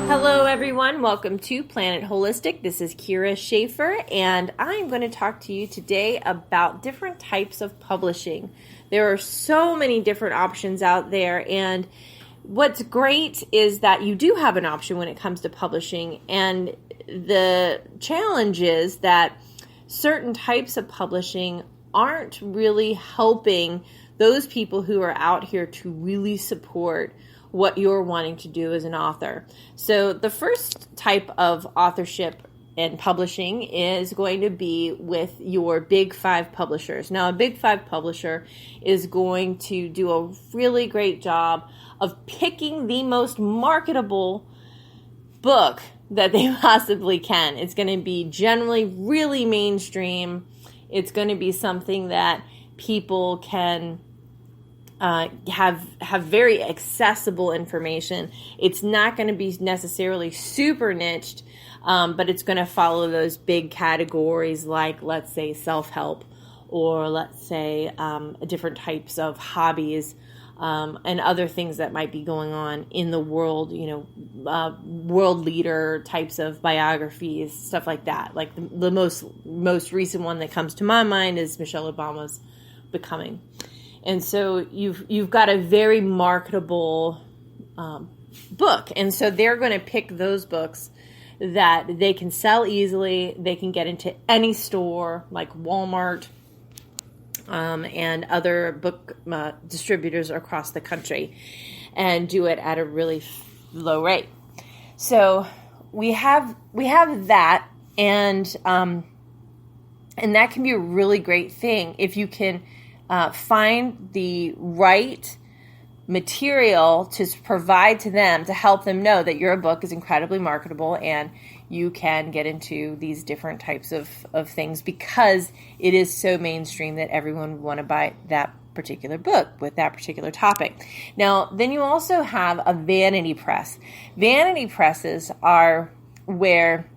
Hello everyone, welcome to Planet Holistic. This is Kyra Schaefer, and I'm going to talk to you today about different types of publishing. There are so many different options out there, and what's great is that you do have an option when it comes to publishing, and the challenge is that certain types of publishing aren't really helping those people who are out here to really support what you're wanting to do as an author. So the first type of authorship and publishing is going to be with your big five publishers. Now, a big five publisher is going to do a really great job of picking the most marketable book that they possibly can. It's going to be generally really mainstream. It's going to be something that people can have very accessible information. It's not going to be necessarily super niched, but it's going to follow those big categories like, let's say, self-help, or let's say different types of hobbies, and other things that might be going on in the world, world leader types of biographies, stuff like that. Like the most recent one that comes to my mind is Michelle Obama's Becoming. And so you've got a very marketable book. And so they're going to pick those books that they can sell easily. They can get into any store like Walmart and other book distributors across the country, and do it at a really low rate. So we have that, and that can be a really great thing if you can find the right material to provide to them to help them know that your book is incredibly marketable and you can get into these different types of things because it is so mainstream that everyone would want to buy that particular book with that particular topic. Now, then you also have a vanity press. Vanity presses are where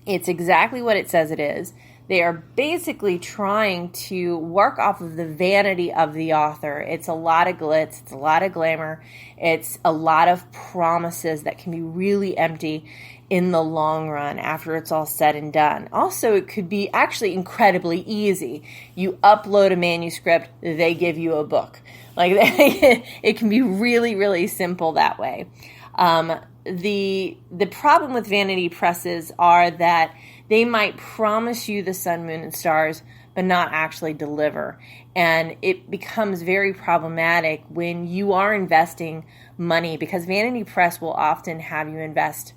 it's exactly what it says it is. They are basically trying to work off of the vanity of the author. It's a lot of glitz. It's a lot of glamour. It's a lot of promises that can be really empty in the long run after it's all said and done. Also, it could be actually incredibly easy. You upload a manuscript, they give you a book. Like it can be really, really simple that way. The problem with vanity presses are that they might promise you the sun, moon, and stars, but not actually deliver. And it becomes very problematic when you are investing money, because vanity press will often have you invest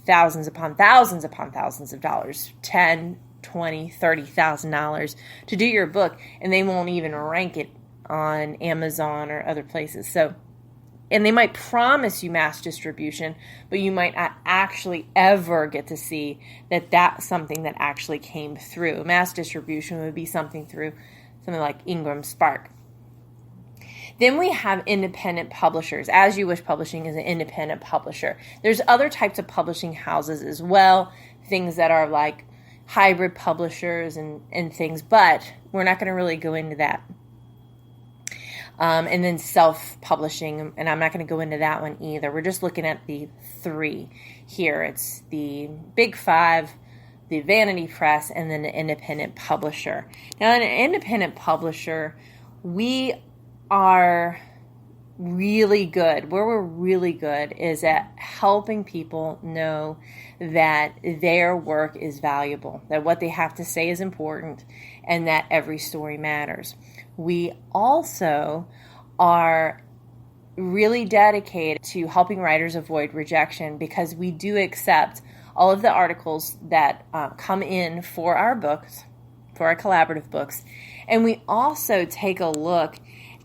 thousands upon thousands upon thousands of dollars, $10,000, $20,000, $30,000 to do your book, and they won't even rank it on Amazon or other places. And they might promise you mass distribution, but you might not actually ever get to see that that's something that actually came through. Mass distribution would be something through something like Ingram Spark. Then we have independent publishers. As You Wish Publishing is an independent publisher. There's other types of publishing houses as well, things that are like hybrid publishers and things, but we're not going to really go into that. And then self-publishing, and I'm not going to go into that one either. We're just looking at the three here. It's the big five, the vanity press, and then the independent publisher. Now, in an independent publisher, we are really good. Where we're really good is at helping people know that their work is valuable, that what they have to say is important, and that every story matters. We also are really dedicated to helping writers avoid rejection, because we do accept all of the articles that come in for our books, for our collaborative books, and we also take a look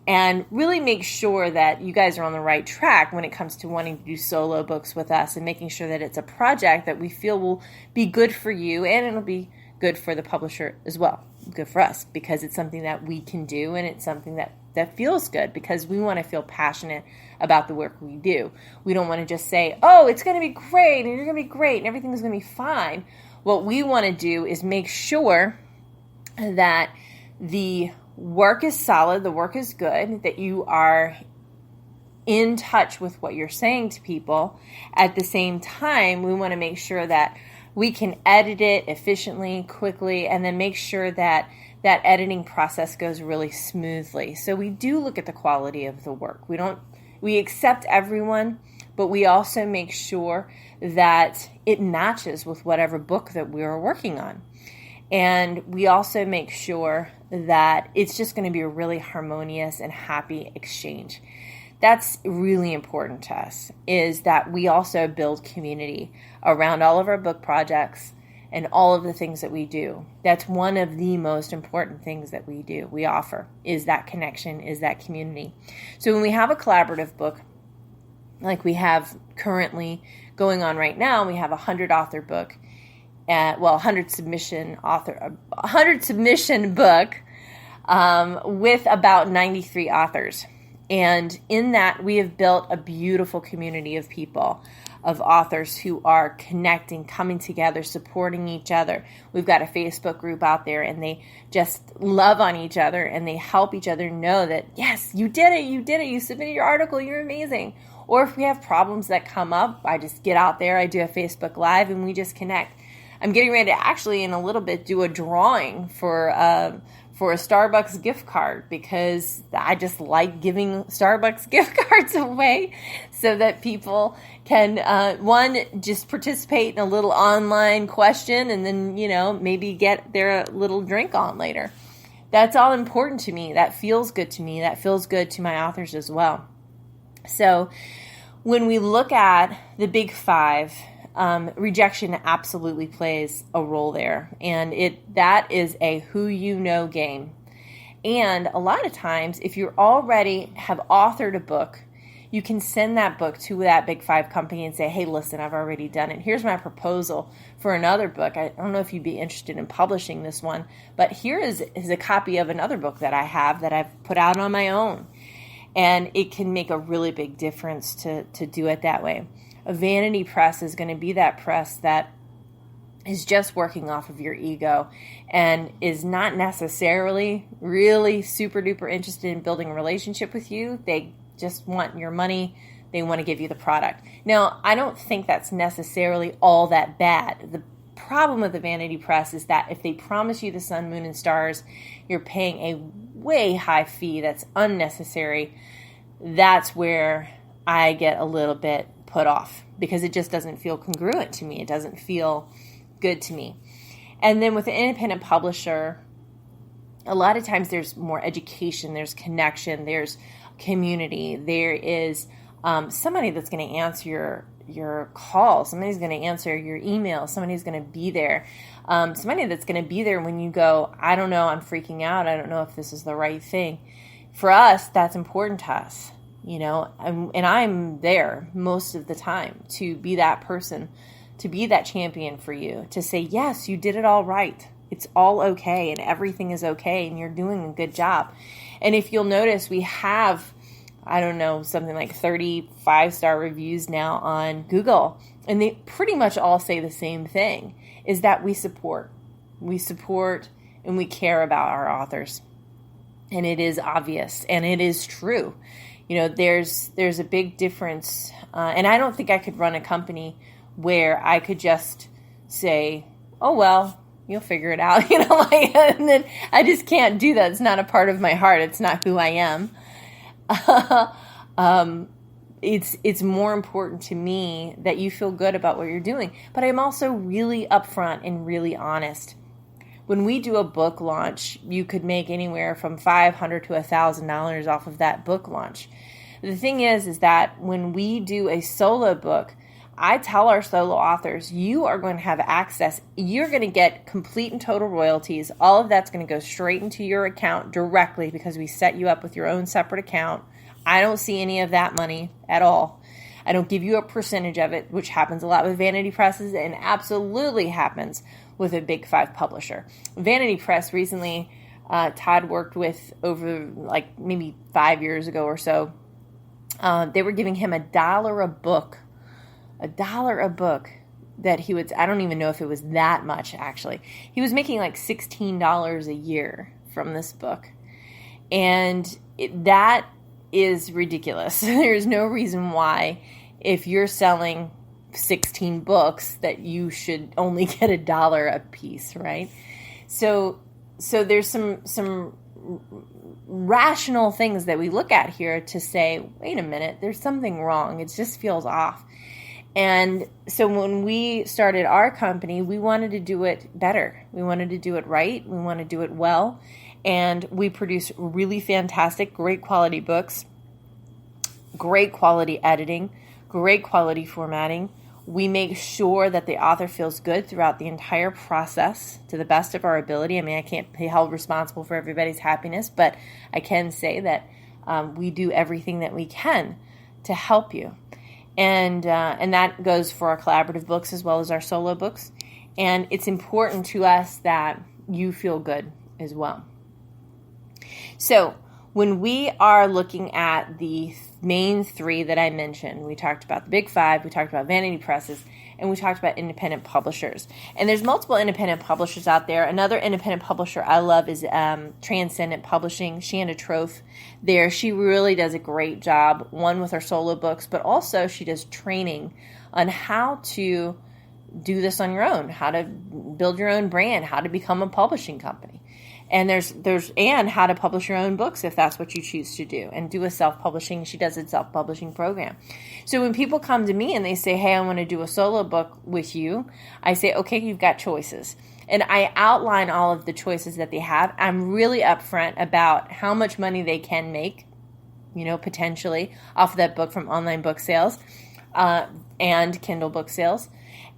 and really make sure that you guys are on the right track when it comes to wanting to do solo books with us, and making sure that it's a project that we feel will be good for you, and it'll be good for the publisher as well. Good for us, because it's something that we can do, and it's something that feels good, because we want to feel passionate about the work we do. We don't want to just say, oh, it's going to be great, and you're going to be great, and everything's going to be fine. What we want to do is make sure that the work is solid, the work is good, that you are in touch with what you're saying to people. At the same time, we want to make sure that we can edit it efficiently, quickly, and then make sure that that editing process goes really smoothly. So we do look at the quality of the work. We accept everyone, but we also make sure that it matches with whatever book that we are working on. And we also make sure that it's just going to be a really harmonious and happy exchange. That's really important to us, is that we also build community around all of our book projects and all of the things that we do. That's one of the most important things that we offer, is that connection, is that community. So when we have a collaborative book, like we have currently going on right now, we have a 100-author book, 100 submission book with about 93 authors. And in that, we have built a beautiful community of people, of authors who are connecting, coming together, supporting each other. We've got a Facebook group out there, and they just love on each other, and they help each other know that, yes, you did it, you submitted your article, you're amazing. Or if we have problems that come up, I just get out there, I do a Facebook Live, and we just connect. I'm getting ready to actually, in a little bit, do a drawing for a Starbucks gift card, because I just like giving Starbucks gift cards away so that people can, just participate in a little online question, and then, maybe get their little drink on later. That's all important to me. That feels good to me. That feels good to my authors as well. So when we look at the big five, rejection absolutely plays a role there, and that is a who you know game. And a lot of times, if you already have authored a book, you can send that book to that big five company and say, hey, listen, I've already done it. Here's my proposal for another book. I don't know if you'd be interested in publishing this one, but here is a copy of another book that I have that I've put out on my own. And it can make a really big difference to do it that way. A vanity press is going to be that press that is just working off of your ego and is not necessarily really super duper interested in building a relationship with you. They just want your money. They want to give you the product. Now, I don't think that's necessarily all that bad. The problem with the vanity press is that if they promise you the sun, moon, and stars, you're paying a way high fee that's unnecessary. That's where I get a little bit put off, because it just doesn't feel congruent to me. It doesn't feel good to me. And then with an independent publisher, a lot of times there's more education, there's connection, there's community, there is somebody that's going to answer your call, somebody's going to answer your email, somebody's going to be there, somebody that's going to be there when you go, I don't know, I'm freaking out, I don't know if this is the right thing. For us, that's important to us. And I'm there most of the time to be that person, to be that champion for you, to say, yes, you did it all right. It's all okay, and everything is okay, and you're doing a good job. And if you'll notice, we have, I don't know, something like 35-star reviews now on Google, and they pretty much all say the same thing, is that we support, and we care about our authors. And it is obvious, and it is true. There's a big difference, and I don't think I could run a company where I could just say, oh, well, you'll figure it out, and then I just can't do that. It's not a part of my heart. It's not who I am. It's more important to me that you feel good about what you're doing, but I'm also really upfront and really honest. When we do a book launch, you could make anywhere from $500 to $1,000 off of that book launch. The thing is that when we do a solo book, I tell our solo authors, you are going to have access. You're going to get complete and total royalties. All of that's going to go straight into your account directly, because we set you up with your own separate account. I don't see any of that money at all. I don't give you a percentage of it, which happens a lot with vanity presses and absolutely happens with a big five publisher. Vanity Press recently, Todd worked with over maybe 5 years ago or so. They were giving him $1 a book that he would, I don't even know if it was that much actually. He was making like $16 a year from this book. And that is ridiculous. There's no reason why, if you're selling 16 books, that you should only get $1 a piece, right? So there's some rational things that we look at here to say, wait a minute, there's something wrong. It just feels off. And so when we started our company, we wanted to do it better. We wanted to do it right. We want to do it well. And we produce really fantastic, great quality books, great quality editing, great quality formatting. We make sure that the author feels good throughout the entire process to the best of our ability. I mean, I can't be held responsible for everybody's happiness, but I can say that we do everything that we can to help you. And that goes for our collaborative books as well as our solo books. And it's important to us that you feel good as well. So when we are looking at the main three that I mentioned, we talked about the big five, we talked about vanity presses, and we talked about independent publishers. And there's multiple independent publishers out there. Another independent publisher I love is Transcendent Publishing, Shanda Trofe there. She really does a great job, one with her solo books, but also she does training on how to do this on your own, how to build your own brand, how to become a publishing company. And and how to publish your own books if that's what you choose to do, and do a self-publishing. She does a self-publishing program. So when people come to me and they say, hey, I want to do a solo book with you, I say, okay, you've got choices. And I outline all of the choices that they have. I'm really upfront about how much money they can make, potentially off of that book from online book sales and Kindle book sales,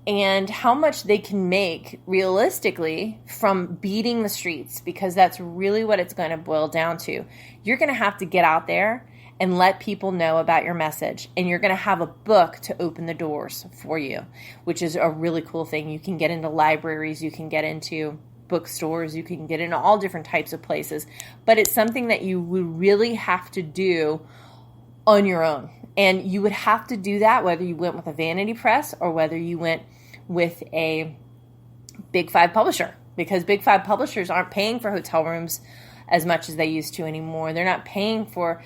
and how much they can make realistically from beating the streets, because that's really what it's going to boil down to. You're going to have to get out there and let people know about your message, and you're going to have a book to open the doors for you, which is a really cool thing. You can get into libraries, you can get into bookstores, you can get into all different types of places, but it's something that you would really have to do on your own. And you would have to do that whether you went with a vanity press or whether you went with a big five publisher, because big five publishers aren't paying for hotel rooms as much as they used to anymore. They're not paying for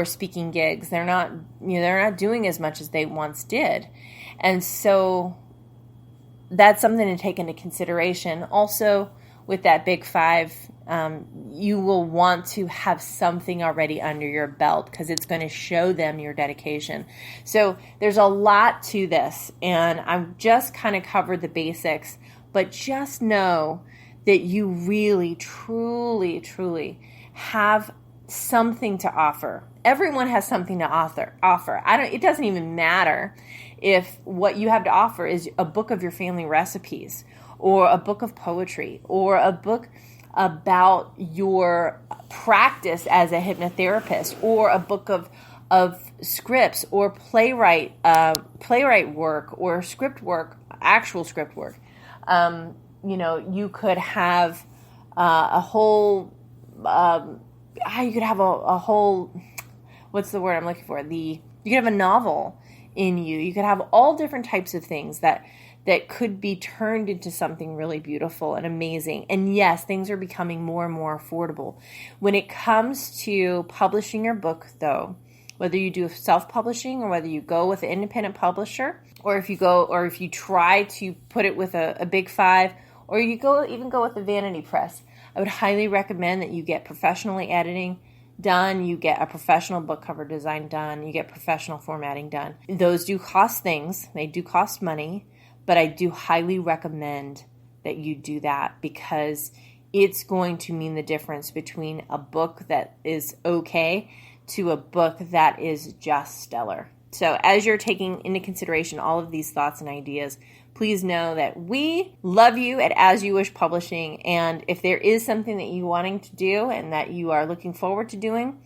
speaking gigs. They're not doing as much as they once did. And so that's something to take into consideration. Also, with that big five, you will want to have something already under your belt, because it's going to show them your dedication. So there's a lot to this, and I've just kind of covered the basics, but just know that you really, truly, truly have something to offer. Everyone has something to offer. It doesn't even matter if what you have to offer is a book of your family recipes, or a book of poetry, or a book about your practice as a hypnotherapist, or a book of scripts, or playwright work, or script work, actual script work. You could have a whole, you could have a whole, what's the word I'm looking for? You could have a novel in you. You could have all different types of things that could be turned into something really beautiful and amazing. And yes, things are becoming more and more affordable. When it comes to publishing your book, though, whether you do self-publishing or whether you go with an independent publisher, or if you try to put it with a big five, or you even go with a vanity press, I would highly recommend that you get professionally editing done, you get a professional book cover design done, you get professional formatting done. Those do cost things. They do cost money. But I do highly recommend that you do that, because it's going to mean the difference between a book that is okay to a book that is just stellar. So as you're taking into consideration all of these thoughts and ideas, please know that we love you at As You Wish Publishing. And if there is something that you're wanting to do and that you are looking forward to doing,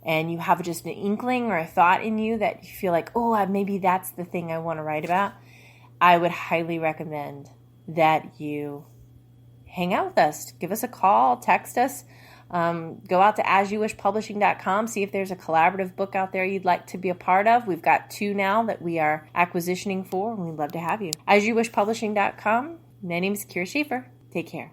and you have just an inkling or a thought in you that you feel like, oh, maybe that's the thing I want to write about, I would highly recommend that you hang out with us. Give us a call, text us, go out to asyouwishpublishing.com, see if there's a collaborative book out there you'd like to be a part of. We've got 2 now that we are acquisitioning for, and we'd love to have you. asyouwishpublishing.com. My name is Kyra Schaefer. Take care.